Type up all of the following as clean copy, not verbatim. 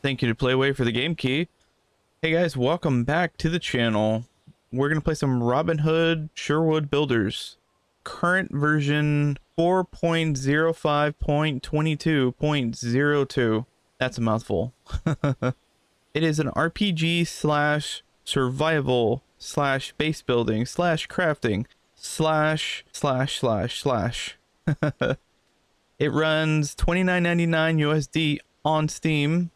Thank you to PlayWay for the game key. Hey guys, welcome back to the channel. We're going to play some Robin Hood Sherwood Builders. Current version 4.05.22.02. That's a mouthful. It is an RPG slash survival slash base building slash crafting slash. It runs $29.99 USD on Steam.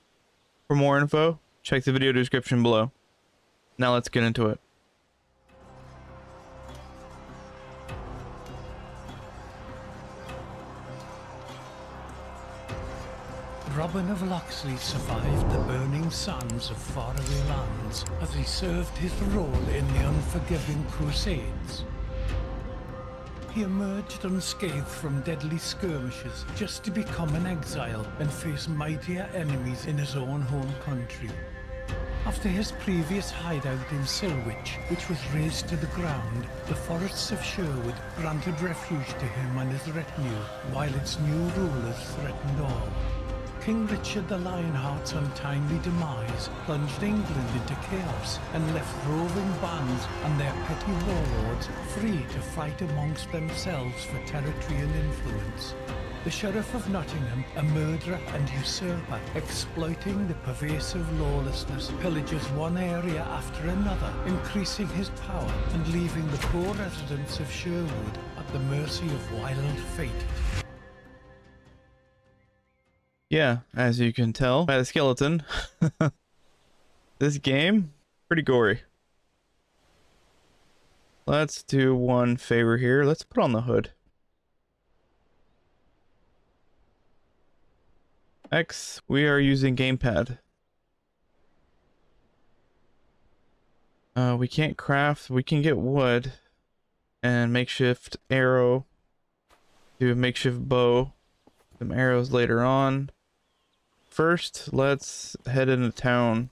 For more info, check the video description below. Now let's get into it. Robin of Locksley survived the burning sands of faraway lands as he served his role in the unforgiving Crusades. He emerged unscathed from deadly skirmishes just to become an exile and face mightier enemies in his own home country. After his previous hideout in Silwich, which was razed to the ground, the forests of Sherwood granted refuge to him and his retinue, while its new rulers threatened all. King Richard the Lionheart's untimely demise plunged England into chaos and left roving bands and their petty warlords free to fight amongst themselves for territory and influence. The Sheriff of Nottingham, a murderer and usurper, exploiting the pervasive lawlessness, pillages one area after another, increasing his power and leaving the poor residents of Sherwood at the mercy of wild fate. Yeah, as you can tell by the skeleton, this game, pretty gory. Let's do one favor here. Let's put on the hood. X, we are using gamepad. We can't craft, we can get wood and makeshift arrow, do a makeshift bow, some arrows later on. First, let's head into town.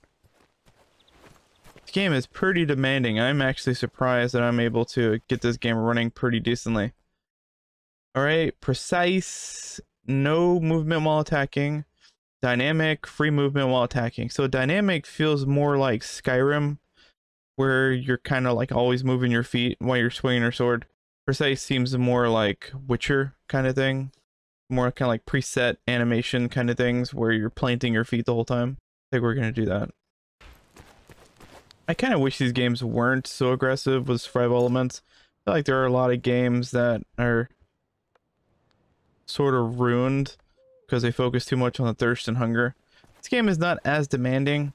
This game is pretty demanding. I'm actually surprised that I'm able to get this game running pretty decently. Alright, precise, no movement while attacking. Dynamic, free movement while attacking. So dynamic feels more like Skyrim, where you're kind of like always moving your feet while you're swinging your sword. Precise seems more like Witcher kind of thing. More kind of like preset animation kind of things where you're planting your feet the whole time. I think we're going to do that. I kind of wish these games weren't so aggressive with survival elements. I feel like there are a lot of games that are sort of ruined because they focus too much on the thirst and hunger. This game is not as demanding,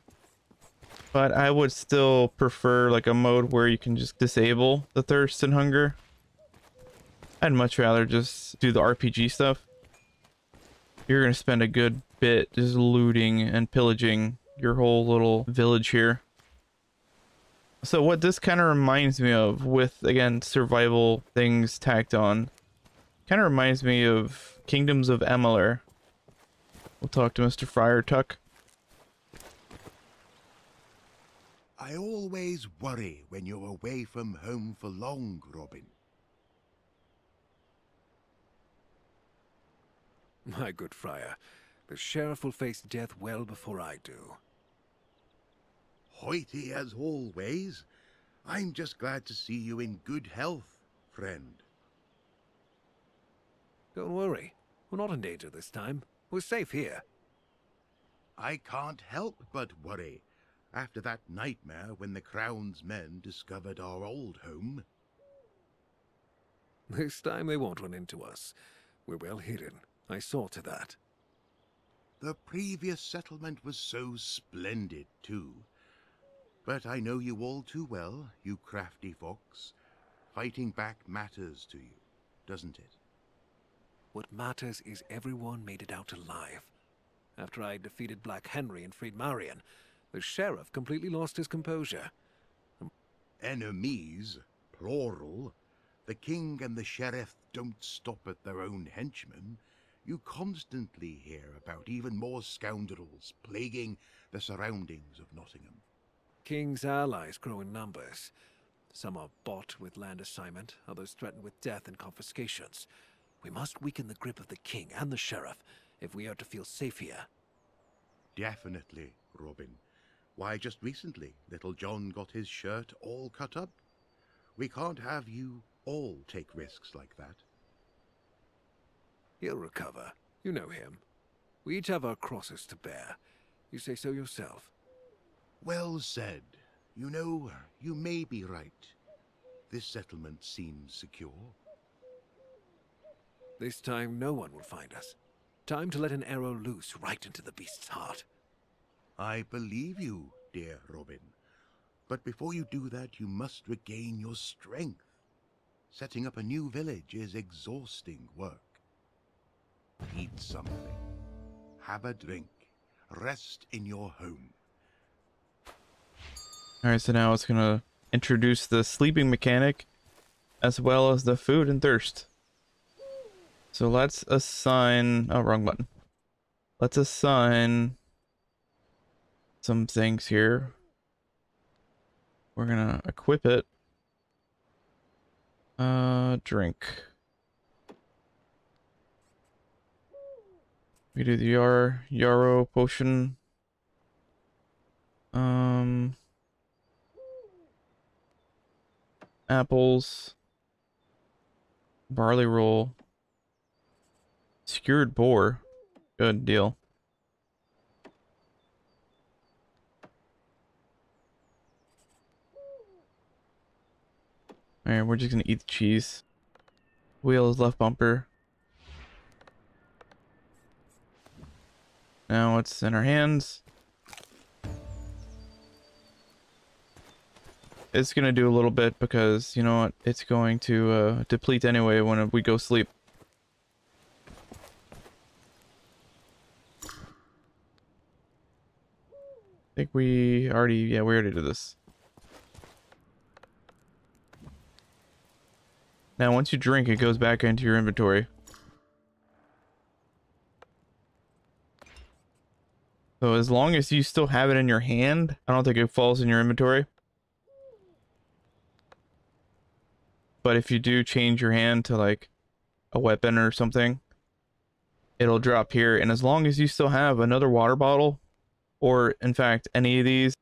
but I would still prefer like a mode where you can just disable the thirst and hunger. I'd much rather just do the RPG stuff. You're going to spend a good bit just looting and pillaging your whole little village here. So what this kind of reminds me of, with, again, survival things tacked on, kind of reminds me of Kingdoms of Amalur. We'll talk to Mr. Friar Tuck. I always worry when you're away from home for long, Robin. My good friar, the sheriff will face death well before I do. Hoity as always. I'm just glad to see you in good health, friend. Don't worry, we're not in danger this time. We're safe here. I can't help but worry after that nightmare when the Crown's men discovered our old home. This time they won't run into us. We're well hidden. I saw to that. The previous settlement was so splendid, too. But I know you all too well, you crafty fox. Fighting back matters to you, doesn't it? What matters is everyone made it out alive. After I defeated Black Henry and freed Marion, the sheriff completely lost his composure. Enemies, plural. The king and the sheriff don't stop at their own henchmen. You constantly hear about even more scoundrels plaguing the surroundings of Nottingham. King's allies grow in numbers. Some are bought with land assignment, others threatened with death and confiscations. We must weaken the grip of the king and the sheriff if we are to feel safe here. Definitely, Robin. Why, just recently, little John got his shirt all cut up. We can't have you all take risks like that. He'll recover. You know him. We each have our crosses to bear. You say so yourself. Well said. You know, you may be right. This settlement seems secure. This time no one will find us. Time to let an arrow loose right into the beast's heart. I believe you, dear Robin. But before you do that, you must regain your strength. Setting up a new village is exhausting work. Eat something. Have a drink. Rest in your home. Alright, so now it's gonna introduce the sleeping mechanic as well as the food and thirst. So let's assign... oh, wrong button. Let's assign some things here. We're gonna equip it. Drink. We do the Yarrow potion. Apples. Barley roll. Skewered boar. Good deal. Alright, we're just gonna eat the cheese. Wheel is left bumper. Now it's in our hands. It's gonna do a little bit because, you know what, it's going to deplete anyway when we go sleep. I think we already did this. Now once you drink, it goes back into your inventory. So as long as you still have it in your hand, I don't think it falls in your inventory. But if you do change your hand to like a weapon or something, it'll drop here. And as long as you still have another water bottle, or in fact any of these,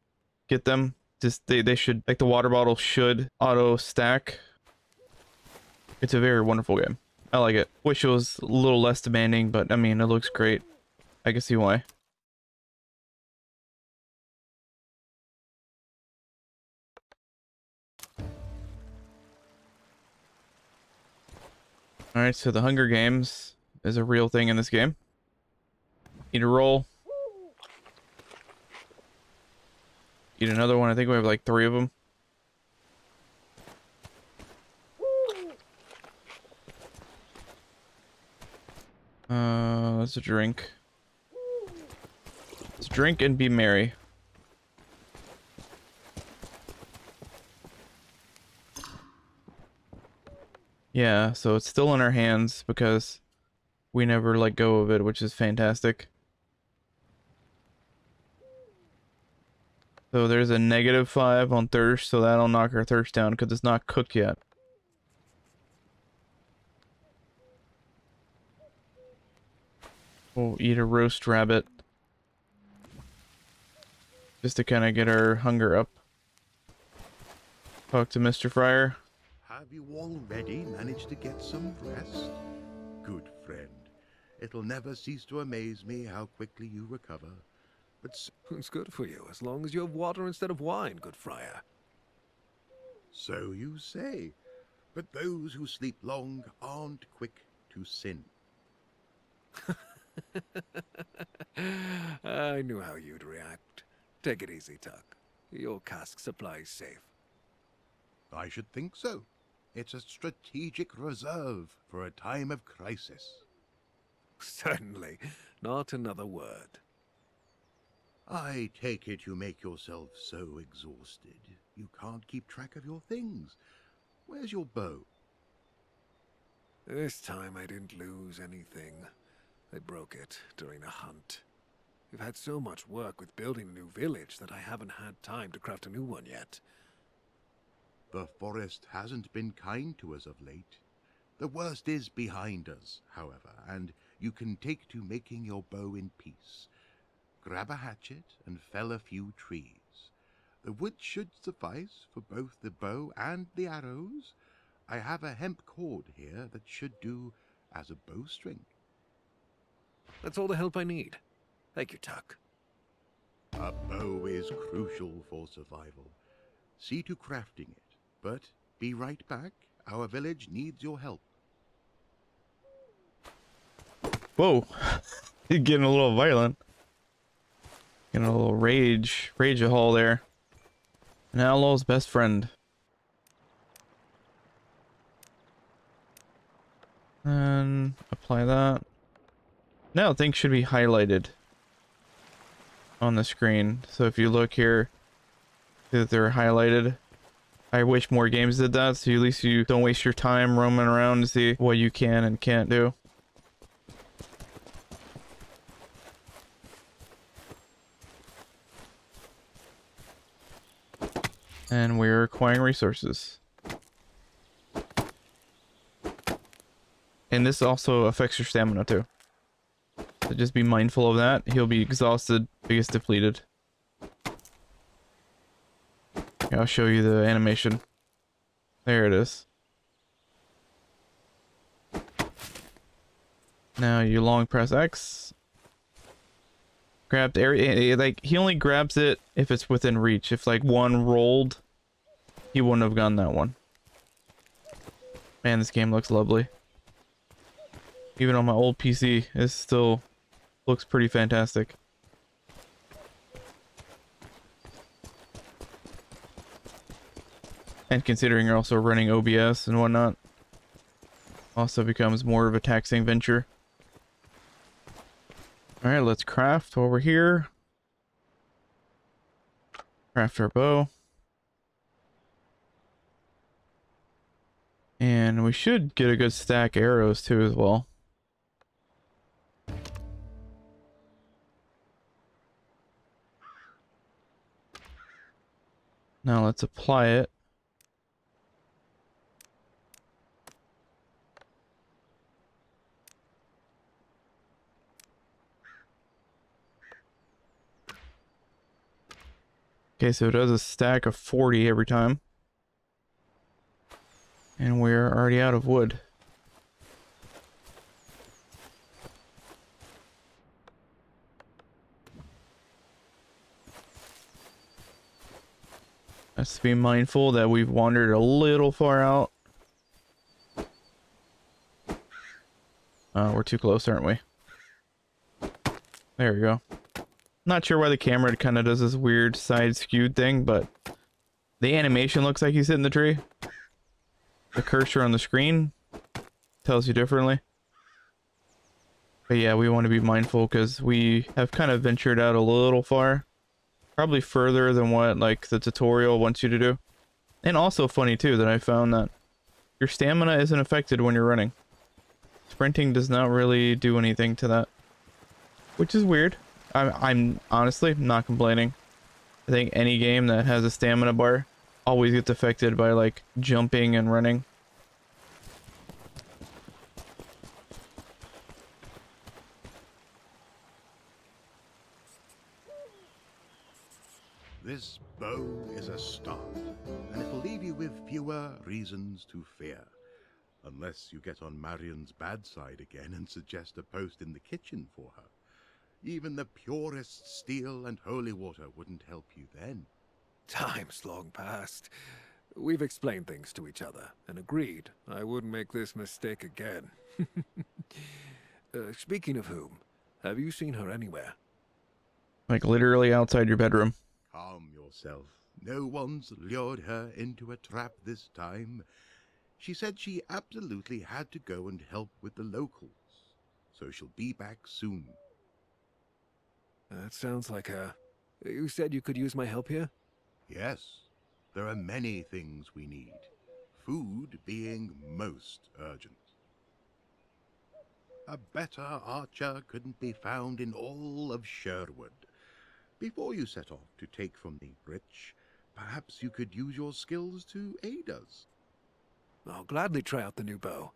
get them. Just they should, like, the water bottle should auto stack. It's a very wonderful game. I like it. Wish it was a little less demanding, but I mean, it looks great. I can see why. Alright, so the Hunger Games is a real thing in this game. Eat a roll. Eat another one. I think we have like 3 of them. Let's drink. Let's drink and be merry. Yeah, so it's still in our hands because we never let go of it, which is fantastic. So there's a -5 on thirst, so that'll knock our thirst down because it's not cooked yet. We'll eat a roast rabbit just to kind of get our hunger up. Talk to Mr. Fryer. Have you already managed to get some rest? Good friend. It'll never cease to amaze me how quickly you recover. But It's good for you, as long as you have water instead of wine, good friar. so you say. But those who sleep long aren't quick to sin. I knew how you'd react. Take it easy, Tuck. Your cask supply's safe. I should think so. It's a strategic reserve for a time of crisis. Certainly. Not another word. I take it you make yourself so exhausted you can't keep track of your things. Where's your bow? This time I didn't lose anything. I broke it during a hunt. We've had so much work with building a new village that I haven't had time to craft a new one yet. The forest hasn't been kind to us of late. The worst is behind us, however, and you can take to making your bow in peace. grab a hatchet and fell a few trees. The wood should suffice for both the bow and the arrows. I have a hemp cord here that should do as a bowstring. That's all the help I need. Thank you, Tuck. A bow is crucial for survival. See to crafting it, but be right back. Our village needs your help. Whoa. He's getting a little violent. Getting a little rage a haul there. An outlaw's best friend. And apply that. Now things should be highlighted on the screen. So if you look here, see that they're highlighted. I wish more games did that, so at least you don't waste your time roaming around to see what you can and can't do. And we're acquiring resources. And this also affects your stamina too. So just be mindful of that. He'll be exhausted, biggest depleted. Here, I'll show you the animation. There it is. Now you long press X. Grab the area, like he only grabs it if it's within reach. If like one rolled, he wouldn't have gotten that one. Man, this game looks lovely. Even on my old PC, it still looks pretty fantastic. And considering you're also running OBS and whatnot, also becomes more of a taxing venture. Alright, let's craft while we're here. Craft our bow. And we should get a good stack of arrows too as well. Now let's apply it. Okay, so it does a stack of 40 every time. And we're already out of wood. Let's be mindful that we've wandered a little far out. We're too close, aren't we? There we go. Not sure why the camera kind of does this weird side skewed thing, but the animation looks like he's hitting the tree. The cursor on the screen tells you differently. But yeah, we want to be mindful because we have kind of ventured out a little far. Probably further than what like the tutorial wants you to do. And also funny too that I found that your stamina isn't affected when you're running. Sprinting does not really do anything to that. Which is weird. I'm honestly not complaining. I think any game that has a stamina bar always gets affected by like jumping and running. This bow is a start, and it'll leave you with fewer reasons to fear. Unless you get on Marion's bad side again and suggest a post in the kitchen for her. Even the purest steel and holy water wouldn't help you then. Time's long past. We've explained things to each other and agreed I wouldn't make this mistake again. Speaking of whom, have you seen her anywhere? Like literally outside your bedroom. Calm yourself. No one's lured her into a trap this time. She said she absolutely had to go and help with the locals. So she'll be back soon. That sounds like her. You said you could use my help here? Yes, there are many things we need. Food being most urgent. A better archer couldn't be found in all of Sherwood. Before you set off to take from the rich, perhaps you could use your skills to aid us. I'll gladly try out the new bow.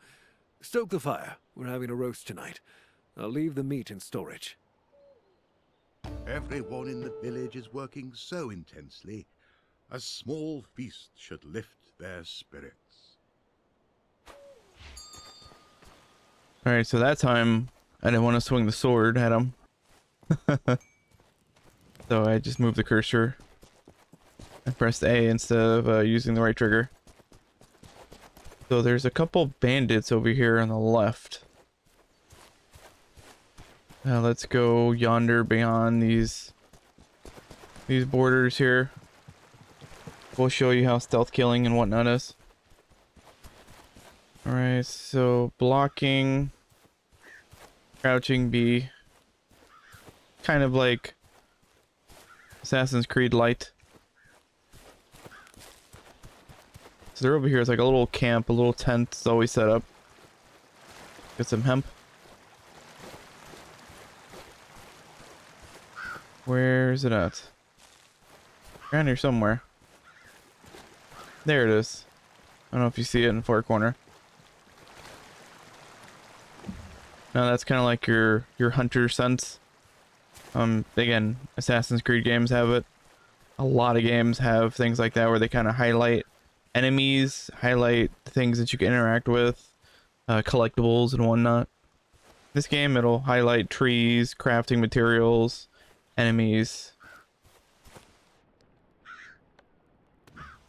Stoke the fire. We're having a roast tonight. I'll leave the meat in storage. Everyone in the village is working so intensely, a small feast should lift their spirits. Alright, so that time I didn't want to swing the sword at him. So I just moved the cursor and pressed A instead of using the right trigger. So there's a couple bandits over here on the left. Now let's go yonder beyond these borders here. We'll show you how stealth killing and whatnot is. Alright, so blocking, crouching B, kind of like Assassin's Creed Light. So they're over here. It's like a little camp, a little tent is always set up. Get some hemp. Where is it at? Around here somewhere. There it is. I don't know if you see it in the far corner. Now that's kind of like your hunter sense. Again, Assassin's Creed games have it. A lot of games have things like that where they kind of highlight enemies, highlight things that you can interact with, collectibles and whatnot. This game, it'll highlight trees, crafting materials, enemies.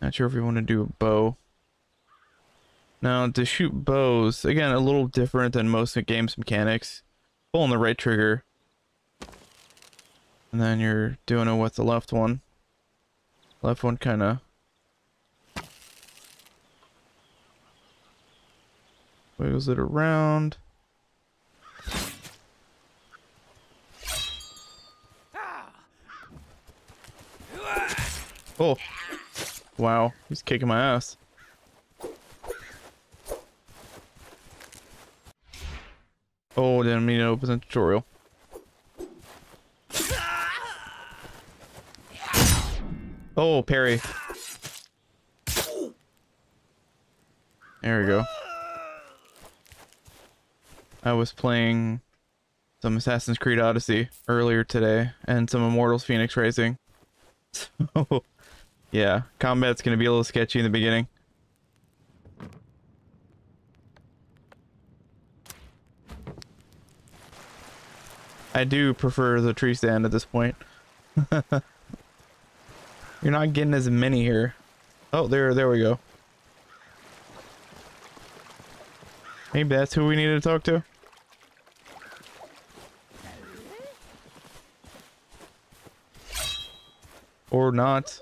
Not sure if we want to do a bow. Now, to shoot bows, again, a little different than most of game's mechanics. Pulling the right trigger. And then you're doing it with the left one. Left one kind of wiggles it around. Oh. Wow, he's kicking my ass. Oh, didn't mean to open the tutorial. Oh, parry. There we go. I was playing some Assassin's Creed Odyssey earlier today and some Immortals Phoenix Racing. So, yeah, combat's gonna be a little sketchy in the beginning. I do prefer the tree stand at this point. You're not getting as many here. Oh, there we go. Maybe that's who we need to talk to. Or not.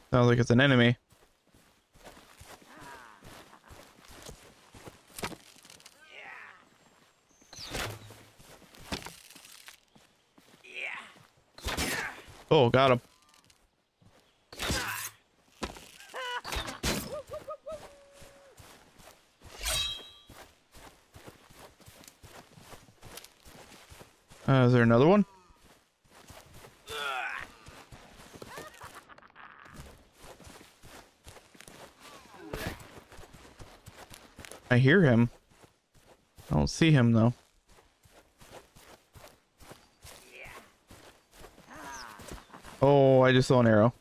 Sounds like it's an enemy. Oh, got him. Is there another one? I hear him. I don't see him though. Oh, I just saw an arrow.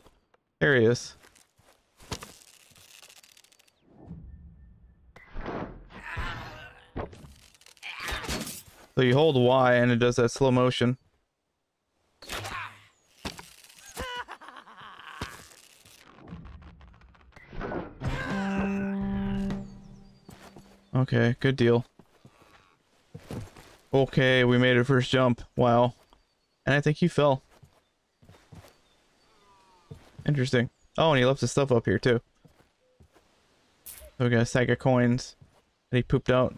There he is. So you hold Y and it does that slow motion. Okay, good deal. Okay, we made a first jump. Wow. And I think he fell. Interesting. Oh, and he left his stuff up here too. So we got a sack of coins that he pooped out.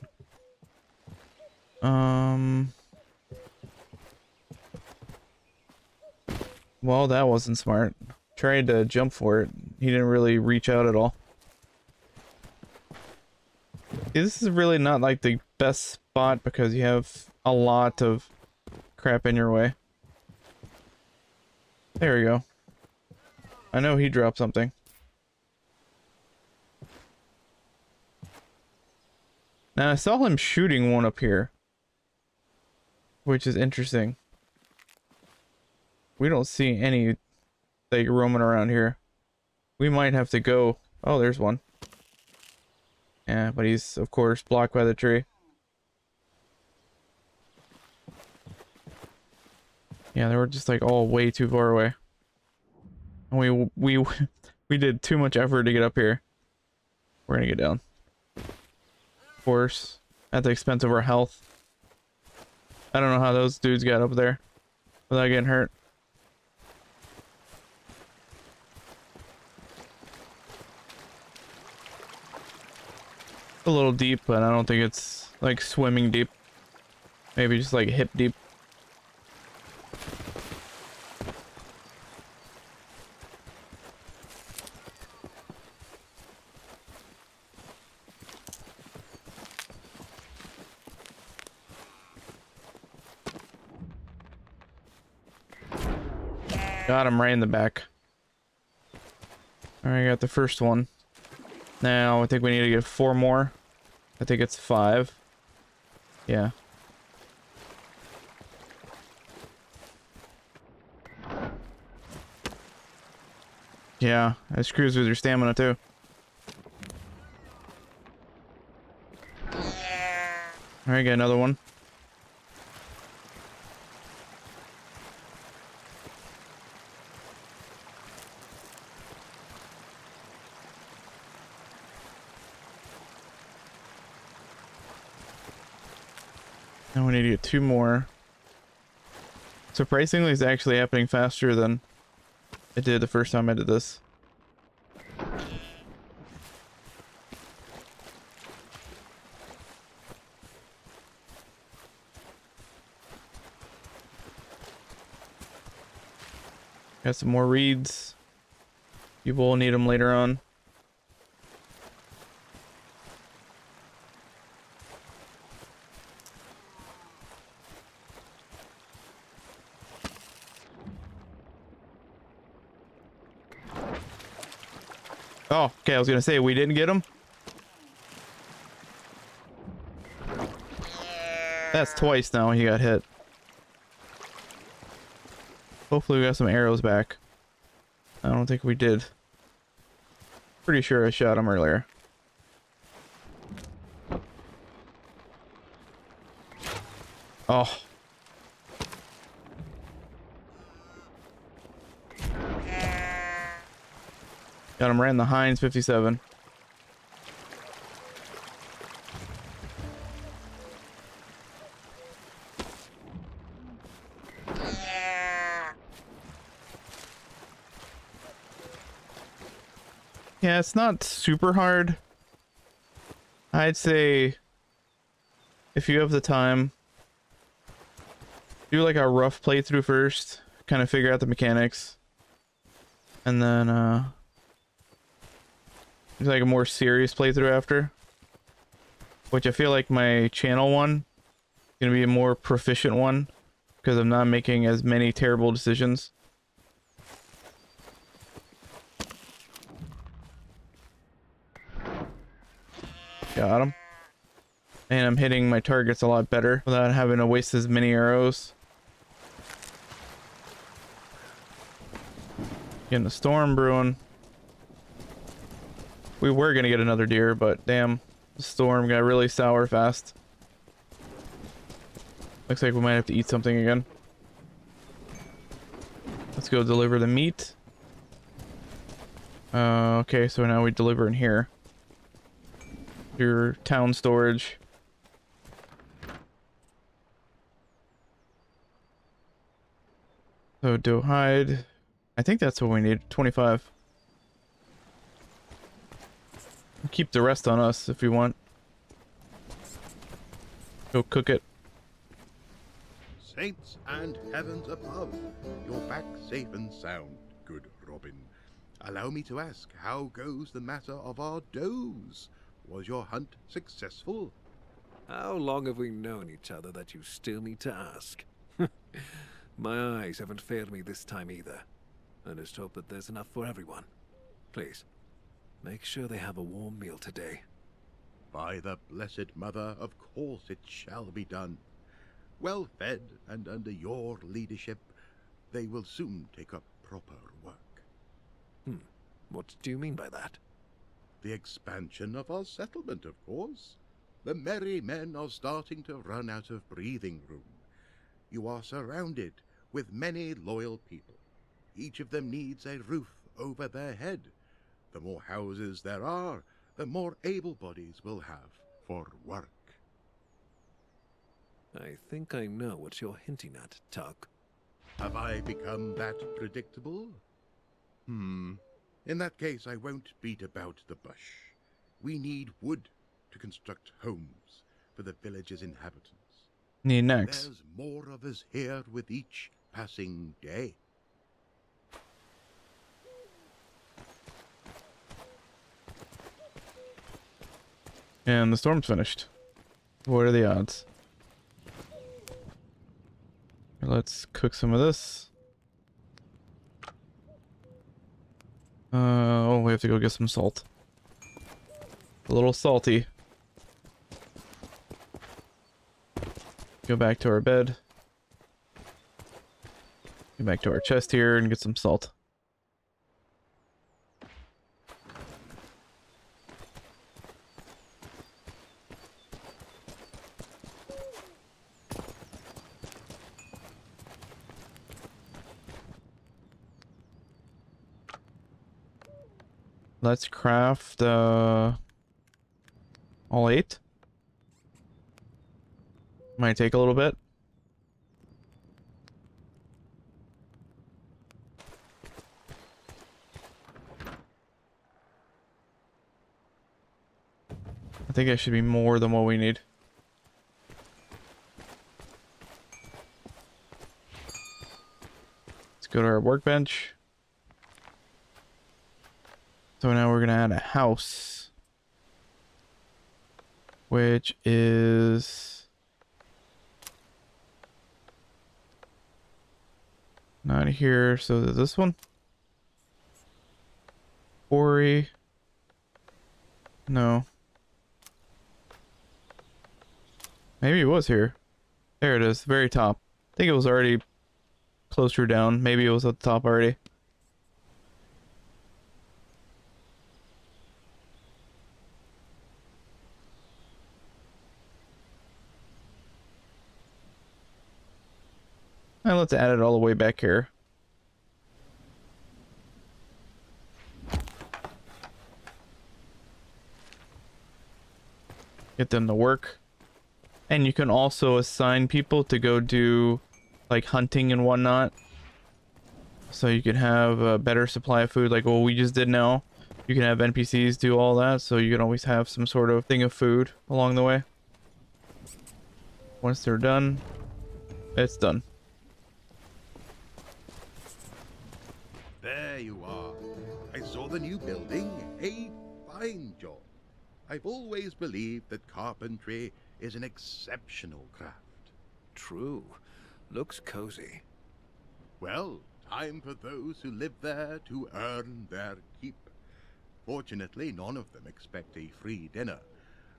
Well, that wasn't smart. Tried to jump for it. He didn't really reach out at all. See, this is really not like the best spot because you have a lot of crap in your way. There we go. I know he dropped something. Now I saw him shooting one up here, which is interesting. We don't see any like roaming around here. We might have to go. Oh, there's one. Yeah, but he's of course blocked by the tree. Yeah, they were just like all way too far away. And we did too much effort to get up here. We're gonna get down. Of course, at the expense of our health. I don't know how those dudes got up there without getting hurt. A little deep, but I don't think it's like swimming deep. Maybe just like hip deep. Got him right in the back. Alright, got the first one. Now I think we need to get 4 more. I think it's 5. Yeah. Yeah, it screws with your stamina too. Alright, got another one. Now we need to get 2 more. Surprisingly, it's actually happening faster than it did the first time I did this. Got some more reeds. People will need them later on. Oh, okay, I was gonna say we didn't get him. That's twice now he got hit. Hopefully we got some arrows back. I don't think we did. Pretty sure I shot him earlier. Oh. Got him right in the Heinz 57. Yeah, it's not super hard. I'd say if you have the time, do like a rough playthrough first, kind of figure out the mechanics, and then do like a more serious playthrough after, which I feel like my channel one is gonna be a more proficient one because I'm not making as many terrible decisions. Got him. And I'm hitting my targets a lot better without having to waste as many arrows. Getting a storm brewing. We were gonna get another deer, but damn, the storm got really sour fast. Looks like we might have to eat something again. Let's go deliver the meat. Okay, so now we deliver in here. Your town storage. So doe hide. I think that's what we need. 25. We'll keep the rest on us if you want. Go cook it. Saints and heavens above, you're back safe and sound, good Robin. Allow me to ask, how goes the matter of our does? Was your hunt successful? How long have we known each other that you still need to ask? My eyes haven't failed me this time either. I just hope that there's enough for everyone. Please, make sure they have a warm meal today. By the Blessed Mother, of course it shall be done. Well fed and under your leadership, they will soon take up proper work. What do you mean by that? The expansion of our settlement, of course. The merry men are starting to run out of breathing room. You are surrounded with many loyal people. Each of them needs a roof over their head. The more houses there are, the more able bodies we'll have for work. I think I know what you're hinting at, Tuck. Have I become that predictable? In that case, I won't beat about the bush. We need wood to construct homes for the village's inhabitants. Need next. There's more of us here with each passing day. And the storm's finished. What are the odds? Let's cook some of this. Oh, we have to go get some salt. A little salty. Go back to our bed. Go back to our chest here and get some salt. Let's craft all 8. Might take a little bit. I think it should be more than what we need. Let's go to our workbench. So now we're gonna add a house, which is not here. So this one, quarry. No, maybe it was here. There it is, very top. I think it was already closer down. Maybe it was at the top already. And let's add it all the way back here. Get them to work. And you can also assign people to go do like hunting and whatnot. So you can have a better supply of food like what we just did now. You can have NPCs do all that, so you can always have some sort of thing of food along the way. Once they're done, it's done. There you are. I saw the new building. A fine job. I've always believed that carpentry is an exceptional craft. True. Looks cozy. Well, time for those who live there to earn their keep. Fortunately, none of them expect a free dinner.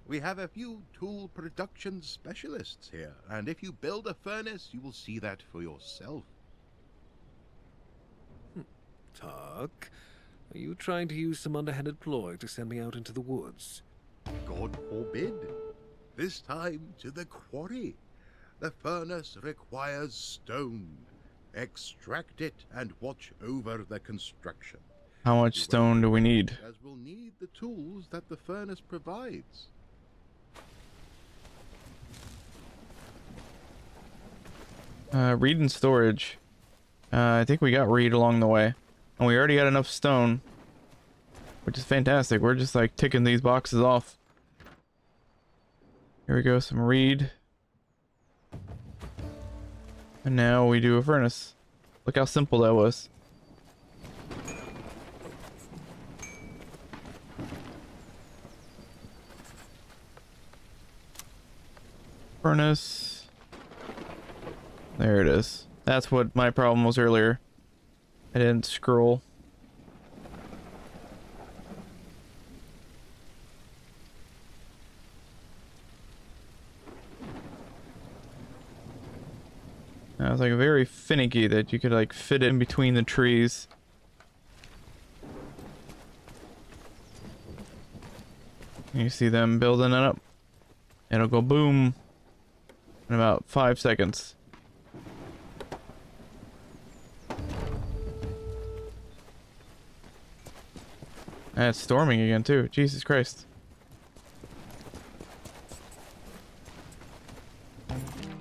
We have a few tool production specialists here, and if you build a furnace, you will see that for yourself. Tuck, are you trying to use some underhanded ploy to send me out into the woods? God forbid. This time to the quarry. The furnace requires stone. Extract it and watch over the construction. How much stone do we need? As we'll need the tools that the furnace provides. Reed and storage. I think we got reed along the way. And we already got enough stone, which is fantastic. We're just like ticking these boxes off. Here we go, some reed. And now we do a furnace. Look how simple that was. Furnace. There it is. That's what my problem was earlier. I didn't scroll. It was like very finicky that you could like fit it in between the trees. You see them building it up. It'll go boom in about 5 seconds. And it's storming again too. Jesus Christ.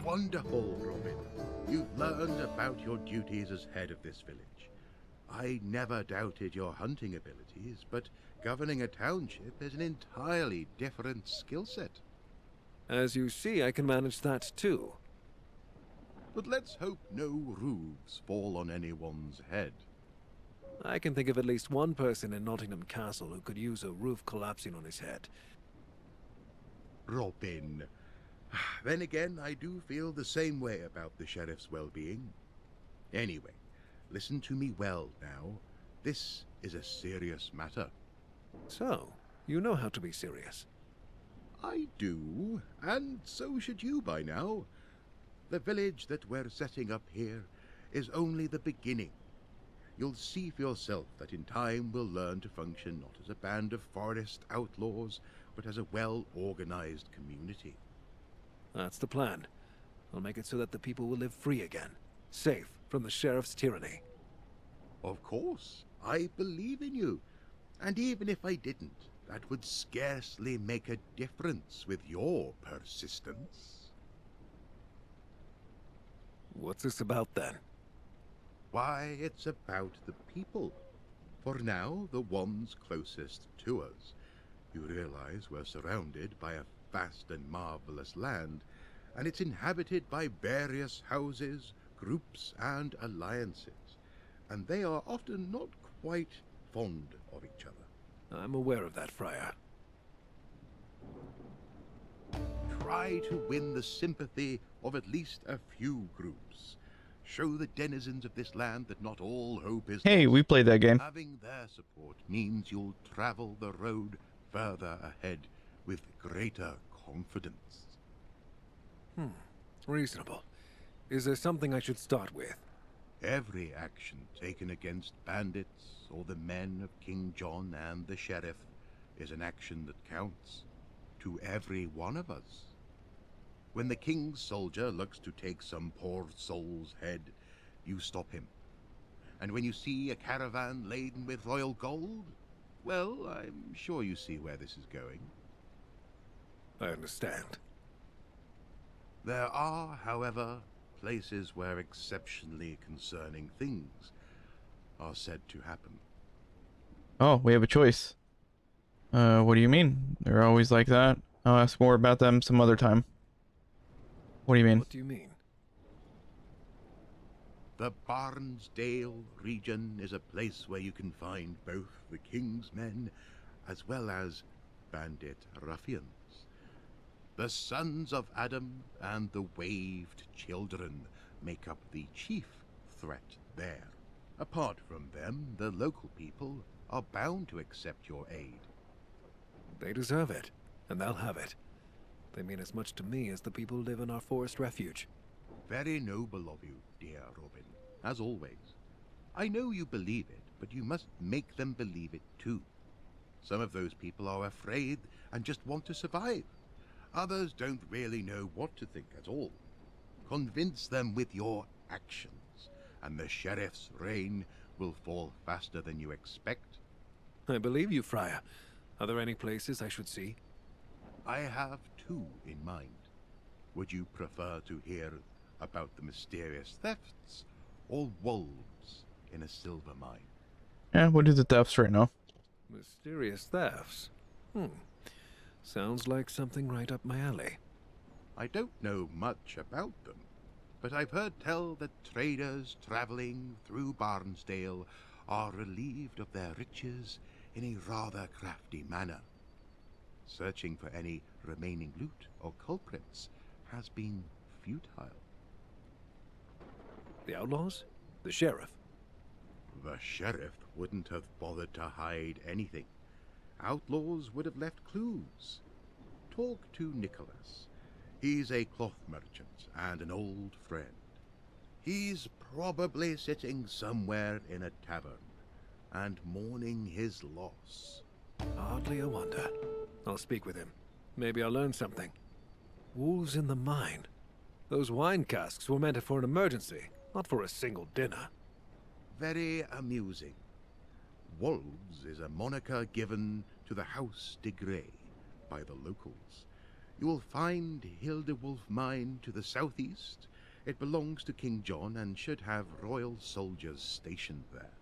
Wonderful, Robin. You've learned about your duties as head of this village. I never doubted your hunting abilities, but governing a township is an entirely different skill set. As you see, I can manage that too. But let's hope no roofs fall on anyone's head. I can think of at least one person in Nottingham Castle who could use a roof collapsing on his head. Robin. Then again, I do feel the same way about the sheriff's well-being. Anyway, listen to me well now. This is a serious matter. So, you know how to be serious. I do, and so should you by now. The village that we're setting up here is only the beginning. You'll see for yourself that in time we'll learn to function not as a band of forest outlaws, but as a well-organized community. That's the plan. I'll make it so that the people will live free again, safe from the sheriff's tyranny. Of course, I believe in you. And even if I didn't, that would scarcely make a difference with your persistence. What's this about then? Why, it's about the people. For now, the ones closest to us. You realize we're surrounded by a vast and marvelous land, and it's inhabited by various houses, groups, and alliances. And they are often not quite fond of each other. I'm aware of that, Friar. Try to win the sympathy of at least a few groups. Show the denizens of this land that not all hope is Hey, lost. we played that game. Having their support means you'll travel the road further ahead with greater confidence. Reasonable. Is there something I should start with? Every action taken against bandits or the men of King John and the sheriff is an action that counts to every one of us. When the king's soldier looks to take some poor soul's head, you stop him. And when you see a caravan laden with royal gold, well, I'm sure you see where this is going. I understand. There are, however, places where exceptionally concerning things are said to happen. Oh, we have a choice. What do you mean? They're always like that. I'll ask more about them some other time. What do you mean? What do you mean? The Barnesdale region is a place where you can find both the king's men as well as bandit ruffians. The sons of Adam and the waved children make up the chief threat there. Apart from them, the local people are bound to accept your aid. They deserve it, and they'll have it. They mean as much to me as the people who live in our forest refuge. Very noble of you, dear Robin, as always. I know you believe it, but you must make them believe it too. Some of those people are afraid and just want to survive. Others don't really know what to think at all. Convince them with your actions, and the sheriff's reign will fall faster than you expect. I believe you, Friar. Are there any places I should see? I have two in mind. Would you prefer to hear about the mysterious thefts, or wolves in a silver mine? Yeah, we'll do the thefts right now. Mysterious thefts? Sounds like something right up my alley. I don't know much about them, but I've heard tell that traders traveling through Barnesdale are relieved of their riches in a rather crafty manner. Searching for any remaining loot or culprits has been futile. The outlaws? The sheriff? The sheriff wouldn't have bothered to hide anything. Outlaws would have left clues. Talk to Nicholas. He's a cloth merchant and an old friend. He's probably sitting somewhere in a tavern and mourning his loss. Hardly a wonder. I'll speak with him. Maybe I'll learn something. Wolves in the mine. Those wine casks were meant for an emergency, not for a single dinner. Very amusing. Wolves is a moniker given to the House de Grey by the locals. You will find Hildewolf Mine to the southeast. It belongs to King John and should have royal soldiers stationed there.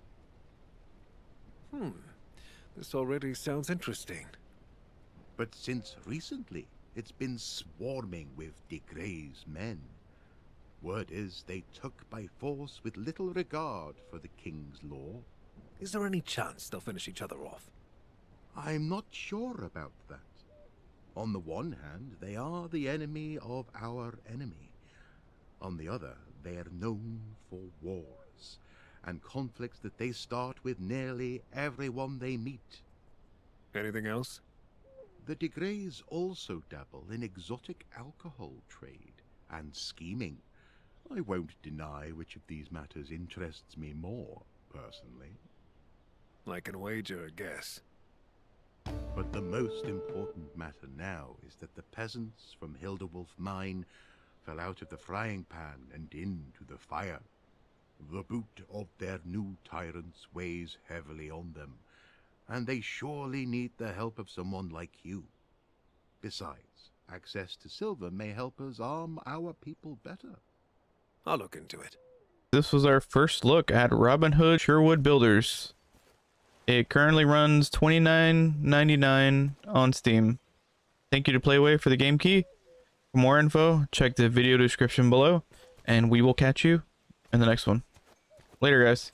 This already sounds interesting. But since recently, it's been swarming with de Grey's men. Word is they took by force with little regard for the king's law. Is there any chance they'll finish each other off? I'm not sure about that. On the one hand, they are the enemy of our enemy. On the other, they are known for wars and conflicts that they start with nearly everyone they meet. Anything else? The de Greys also dabble in exotic alcohol trade and scheming. I won't deny which of these matters interests me more, personally. I can wager a guess. But the most important matter now is that the peasants from Hildewolf Mine fell out of the frying pan and into the fire. The boot of their new tyrants weighs heavily on them, and they surely need the help of someone like you. Besides, access to silver may help us arm our people better. I'll look into it. This was our first look at Robin Hood Sherwood Builders. It currently runs $29.99 on Steam. Thank you to PlayWay for the game key. For more info, check the video description below, and we will catch you in the next one. Later, guys.